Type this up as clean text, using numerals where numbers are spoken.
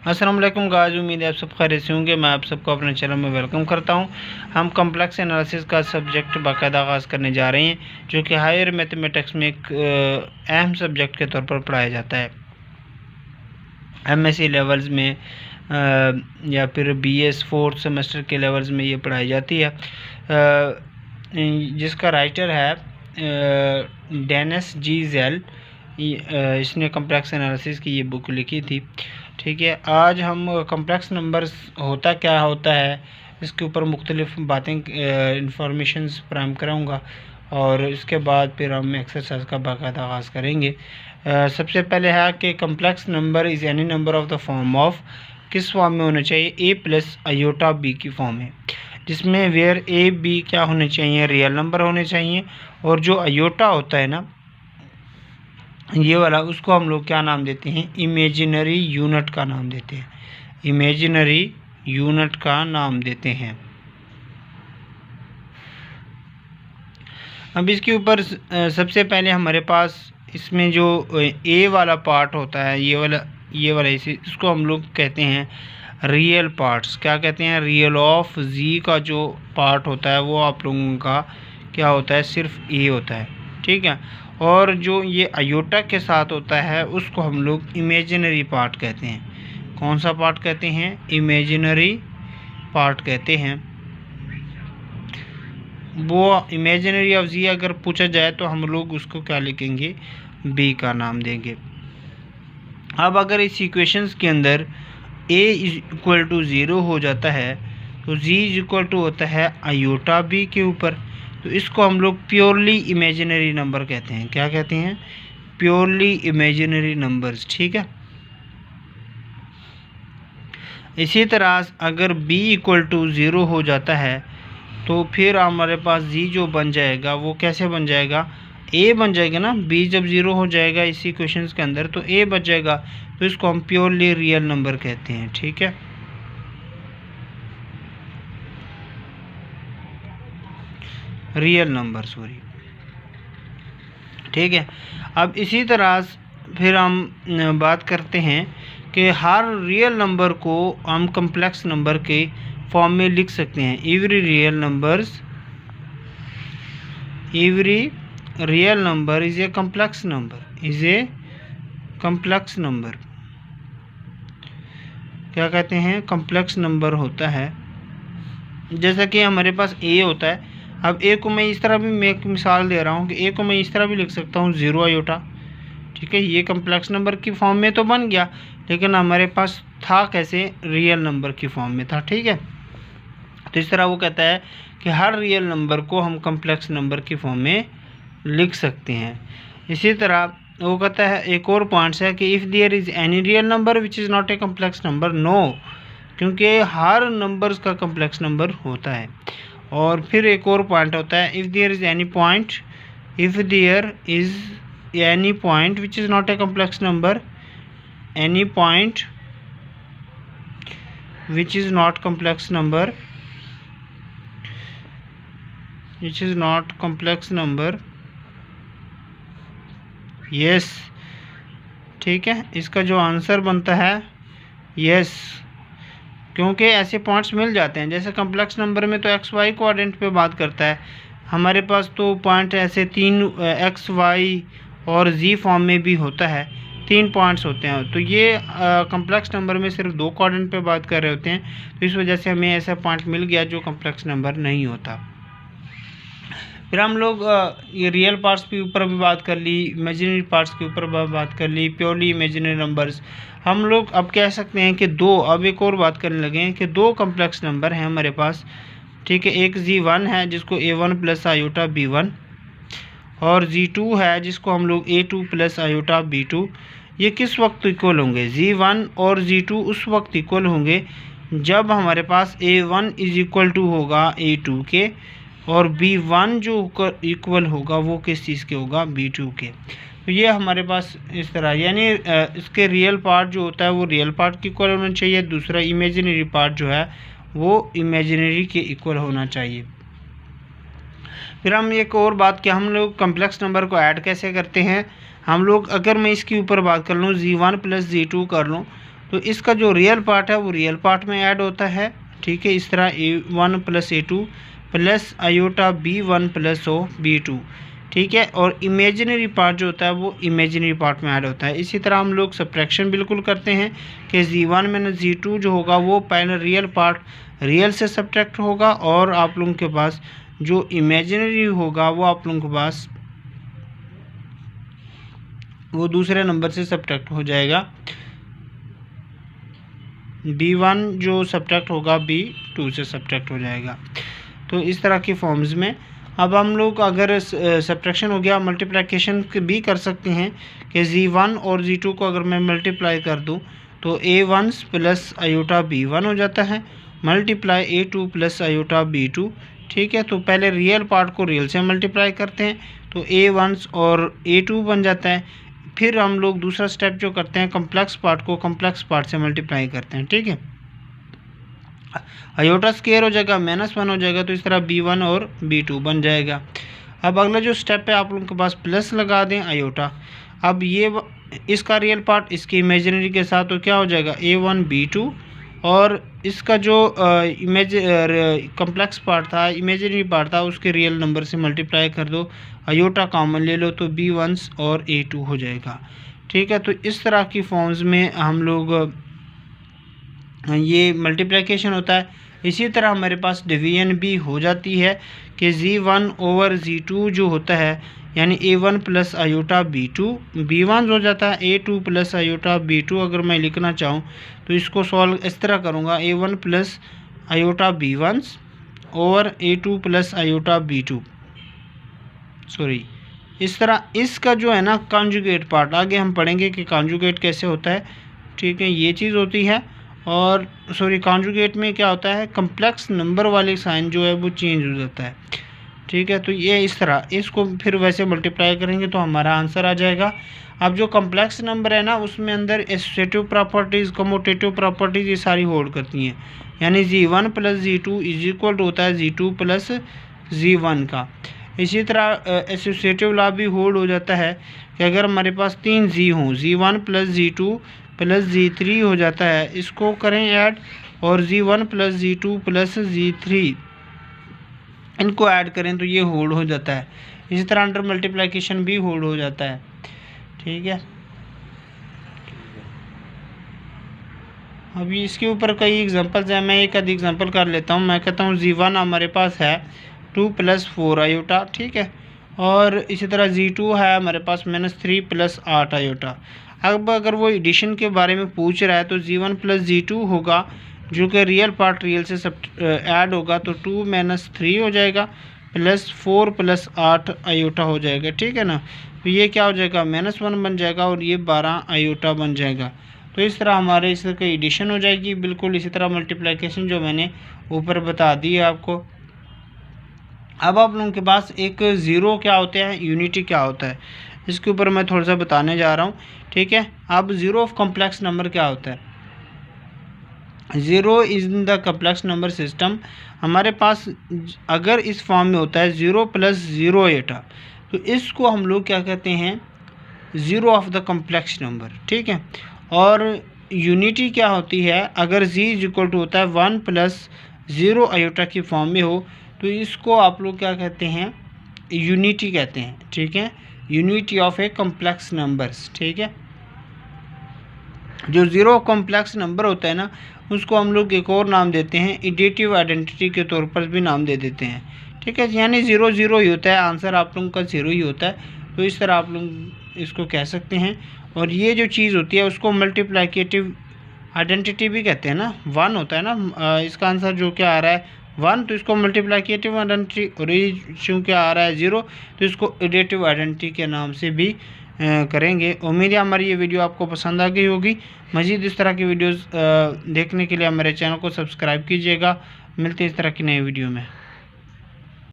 अस्सलाम वालेकुम गाइस, उम्मीद है आप सब खैरियत से होंगे। मैं आप सबको अपने चैनल में वेलकम करता हूं। हम कॉम्प्लेक्स एनालिसिस का सब्जेक्ट बाकायदा आगाज़ करने जा रहे हैं, जो कि हायर मैथमेटिक्स में एक अहम सब्जेक्ट के तौर पर पढ़ाया जाता है। एमएससी लेवल्स में या फिर बीएस फोर्थ सेमेस्टर के लेवल्स में ये पढ़ाई जाती है, जिसका राइटर है डेनिस जी जेल। इसने कॉम्प्लेक्स एनालिसिस की ये बुक लिखी थी। ठीक है, आज हम कॉम्प्लेक्स नंबर्स होता क्या होता है इसके ऊपर मुख्तलिफ बातें इंफॉर्मेशन फराहम कराऊँगा, और इसके बाद फिर हम एक्सरसाइज का बाकायदा आगाज़ करेंगे। सबसे पहले है कि complex number is any number of the form of, किस फॉर्म में होना चाहिए, ए प्लस आयोटा बी की फॉर्म है, जिसमें वेयर ए बी क्या होने चाहिए, रियल नंबर होने चाहिए, और जो आयोटा होता है ना ये वाला, उसको हम लोग क्या नाम देते हैं, इमेजिनरी यूनिट का नाम देते हैं, इमेजिनरी यूनिट का नाम देते हैं। अब इसके ऊपर सबसे पहले हमारे पास इसमें जो ए वाला पार्ट होता है, ये वाला इसको हम लोग कहते हैं रियल पार्ट्स। क्या कहते हैं, रियल ऑफ जी का जो पार्ट होता है वो आप लोगों का क्या होता है, सिर्फ ए होता है। ठीक है, और जो ये आयोटा के साथ होता है उसको हम लोग इमेजिनरी पार्ट कहते हैं। कौन सा पार्ट कहते हैं, इमेजिनरी पार्ट कहते हैं। वो इमेजिनरी ऑफ जी अगर पूछा जाए तो हम लोग उसको क्या लिखेंगे, बी का नाम देंगे। अब अगर इस इक्वेशंस के अंदर a इज इक्वल टू 0 हो जाता है तो z इज इक्वल टू होता है आयोटा b के ऊपर, तो इसको हम लोग प्योरली इमेजिनरी नंबर कहते हैं। क्या कहते हैं, प्योरली इमेजिनरी नंबर्स। ठीक है, इसी तरह अगर b इक्वल टू 0 हो जाता है तो फिर हमारे पास z जो बन जाएगा वो कैसे बन जाएगा, a बन जाएगा ना। b जब 0 हो जाएगा इसी क्वेश्चंस के अंदर तो a बच जाएगा, तो इसको हम प्योरली रियल नंबर कहते हैं। ठीक है, रियल नंबर, सॉरी। ठीक है, अब इसी तरह फिर हम बात करते हैं कि हर रियल नंबर को हम कॉम्प्लेक्स नंबर के फॉर्म में लिख सकते हैं। Every real number is a complex number, is a complex number. क्या कहते हैं, कॉम्प्लेक्स नंबर होता है। जैसा कि हमारे पास ए होता है, अब ए को मैं इस तरह भी, मैं एक मिसाल दे रहा हूँ कि ए को मैं इस तरह भी लिख सकता हूँ 0 आयोटा। ठीक है, ये कॉम्प्लेक्स नंबर की फॉर्म में तो बन गया, लेकिन हमारे पास था कैसे, रियल नंबर की फॉर्म में था। ठीक है, तो इस तरह वो कहता है कि हर रियल नंबर को हम कॉम्प्लेक्स नंबर की फॉर्म में लिख सकते हैं। इसी तरह वो कहता है, एक और पॉइंट्स है कि if there is any real number which is not a complex number, no, क्योंकि हर नंबर्स का कॉम्प्लेक्स नंबर होता है। और फिर एक और पॉइंट होता है, if there is any point which is not a complex number, any point which is not complex number, which is not complex number, yes. ठीक है, इसका जो आंसर बनता है यस, क्योंकि ऐसे पॉइंट्स मिल जाते हैं। जैसे कॉम्प्लेक्स नंबर में तो एक्स वाई कोऑर्डिनेट पे बात करता है, हमारे पास तो पॉइंट ऐसे 3 एक्स वाई और जी फॉर्म में भी होता है, 3 पॉइंट्स होते हैं। तो ये कॉम्प्लेक्स नंबर में सिर्फ 2 कोऑर्डिनेट पे बात कर रहे होते हैं, तो इस वजह से हमें ऐसा पॉइंट मिल गया जो कॉम्प्लेक्स नंबर नहीं होता। फिर हम लोग ये रियल पार्ट्स के ऊपर भी बात कर ली, इमेजिनरी पार्ट्स के ऊपर बात कर ली, प्योरली इमेजिनरी नंबर्स। हम लोग अब कह सकते हैं कि अब एक और बात करने लगे हैं कि 2 कॉम्प्लेक्स नंबर हैं हमारे पास। ठीक है, एक Z1 है जिसको A1 प्लस आयोटा B1, और Z2 है जिसको हम लोग A2 प्लस आयोटा B2। ये किस वक्त इक्वल होंगे, Z1 और Z2 उस वक्त इक्वल होंगे जब हमारे पास A1 इज इक्वल टू होगा A2 के, और B1 जो इक्वल होगा वो किस चीज़ के होगा, B2 के। तो ये हमारे पास इस तरह, यानी इसके रियल पार्ट जो होता है वो रियल पार्ट के इक्वल होना चाहिए, दूसरा इमेजिनरी पार्ट जो है वो इमेजिनरी के इक्वल होना चाहिए। फिर हम एक और बात कि हम लोग कॉम्प्लेक्स नंबर को ऐड कैसे करते हैं। हम लोग, अगर मैं इसके ऊपर बात कर लूँ Z1 प्लस Z2 कर लूँ, तो इसका जो रियल पार्ट है वो रियल पार्ट में ऐड होता है, ठीक है। इस तरह A1 plus A2 plus iota B1 plus B2, ठीक है। और इमेजिनरी पार्ट जो होता है वो इमेजिनरी पार्ट में ऐड होता है। इसी तरह हम लोग सब्ट्रैक्शन बिल्कुल करते हैं कि Z1 माइनस Z2 जो होगा वो पहले रियल पार्ट रियल से सब्ट्रैक्ट होगा, और आप लोगों के पास जो इमेजिनरी होगा वो आप लोगों के पास वो दूसरे नंबर से सब्ट्रैक्ट हो जाएगा। B1 जो सब्ट्रैक्ट होगा B2 से सब्ट्रैक्ट हो जाएगा। तो इस तरह की फॉर्म्स में अब हम लोग अगर सब्ट्रैक्शन हो गया, मल्टीप्लिकेशन भी कर सकते हैं कि Z1 और Z2 को अगर मैं मल्टीप्लाई कर दूं तो A1 प्लस आयोटा B1 हो जाता है, multiply A2 plus iota B2, ठीक है। तो पहले रियल पार्ट को रियल से मल्टीप्लाई करते हैं तो A1 और A2 बन जाता है। फिर हम लोग दूसरा स्टेप जो करते हैं कम्प्लेक्स पार्ट को कम्प्लेक्स पार्ट से मल्टीप्लाई करते हैं, ठीक है। आयोटा स्क्वायर हो जाएगा -1 हो जाएगा, तो इस तरह B1 और B2 बन जाएगा। अब अगला जो स्टेप है आप लोगों के पास प्लस लगा दें आयोटा। अब ये इसका रियल पार्ट इसकी इमेजिनरी के साथ तो क्या हो जाएगा A1 B2, और इसका जो कम्प्लेक्स पार्ट था इमेजिनरी पार्ट था उसके रियल नंबर से मल्टीप्लाई कर दो, आयोटा कॉमन ले लो तो B1 और A2 हो जाएगा, ठीक है। तो इस तरह की फॉर्म्स में हम लोग ये मल्टीप्लिकेशन होता है। इसी तरह हमारे पास डिवीजन भी हो जाती है कि Z1 ओवर Z2 जो होता है यानी A1 plus iota B2 B1 हो जाता है, A2 प्लस आयोटा B2 अगर मैं लिखना चाहूँ तो इसको सॉल्व इस तरह करूँगा, A1 plus iota B1 over A2 plus iota B2, sorry इस तरह। इसका जो है ना कॉन्जुगेट पार्ट आगे हम पढ़ेंगे कि कॉन्जुगेट कैसे होता है, ठीक है, ये चीज़ होती है। और सॉरी कॉन्जुगेट में क्या होता है कम्प्लेक्स नंबर वाले साइन जो है वो चेंज हो जाता है, ठीक है। तो ये इस तरह इसको फिर वैसे मल्टीप्लाई करेंगे तो हमारा आंसर आ जाएगा। अब जो कम्प्लेक्स नंबर है ना उसमें अंदर एसोसिएटिव प्रॉपर्टीज़ कम्यूटेटिव प्रॉपर्टीज़ ये सारी होल्ड करती हैं, यानी Z1 plus Z2 is equal होता है Z2 प्लस Z1 का। इसी तरह एसोसिएटिव लॉ भी होल्ड हो जाता है कि अगर हमारे पास 3 Z हों, Z1 plus Z2 plus Z3 हो जाता है, इसको करें ऐड, और Z1 plus Z2 plus Z3 इनको ऐड करें तो ये होल्ड हो जाता है। इसी तरह अंडर मल्टीप्लिकेशन भी होल्ड हो जाता है, ठीक है। अभी इसके ऊपर कई एग्जांपल्स हैं, मैं एक आधी एग्जांपल कर लेता हूँ। मैं कहता हूँ Z1 हमारे पास है 2 प्लस 4 आयोटा, ठीक है, और इसी तरह Z2 है हमारे पास -3 प्लस 8 आयोटा। अब अगर वो एडिशन के बारे में पूछ रहा है तो Z1 प्लस Z2 होगा जो कि रियल पार्ट रियल से सब ऐड होगा, तो 2 - 3 हो जाएगा प्लस 4 प्लस 8 आयोटा हो जाएगा, ठीक है ना। तो ये क्या हो जाएगा -1 बन जाएगा और ये 12 आयोटा बन जाएगा। तो इस तरह हमारे इसकी एडिशन हो जाएगी बिल्कुल। इसी तरह मल्टीप्लिकेशन जो मैंने ऊपर बता दी है आपको। अब आप लोगों के पास एक ज़ीरो क्या होते हैं, यूनिटी क्या होता है, इसके ऊपर मैं थोड़ा सा बताने जा रहा हूँ, ठीक है। अब ज़ीरो ऑफ कम्प्लेक्स नंबर क्या होता है, zero is in the complex number system. हमारे पास अगर इस फॉर्म में होता है 0 प्लस 0 आयोटा, तो इसको हम लोग क्या कहते हैं zero of the complex number, ठीक है। और यूनिटी क्या होती है, अगर z इज इक्वल टू होता है 1 प्लस 0 आयोटा की फॉर्म में हो तो इसको आप लोग क्या कहते हैं यूनिटी कहते हैं, ठीक है, unity of A complex numbers, ठीक है। जो ज़ीरो कॉम्प्लेक्स नंबर होता है ना उसको हम लोग एक और नाम देते हैं एडिटिव आइडेंटिटी के तौर पर भी नाम दे देते हैं, ठीक है। यानी 0 0 ही होता है, आंसर आप लोगों का 0 ही होता है, तो इस तरह आप लोग इसको कह सकते हैं। और ये जो चीज़ होती है उसको मल्टीप्लिकेटिव आइडेंटिटी भी कहते हैं ना, 1 होता है ना, इसका आंसर जो क्या आ रहा है 1, तो इसको मल्टीप्लिकेटिव आइडेंटिटी, और ये चूँकि आ रहा है 0 तो इसको एडिटिव आइडेंटिटी के नाम से भी करेंगे। उम्मीद है हमारी ये वीडियो आपको पसंद आ गई होगी। मज़ीद इस तरह की वीडियोस देखने के लिए हमारे चैनल को सब्सक्राइब कीजिएगा। मिलते हैं इस तरह की नई वीडियो में।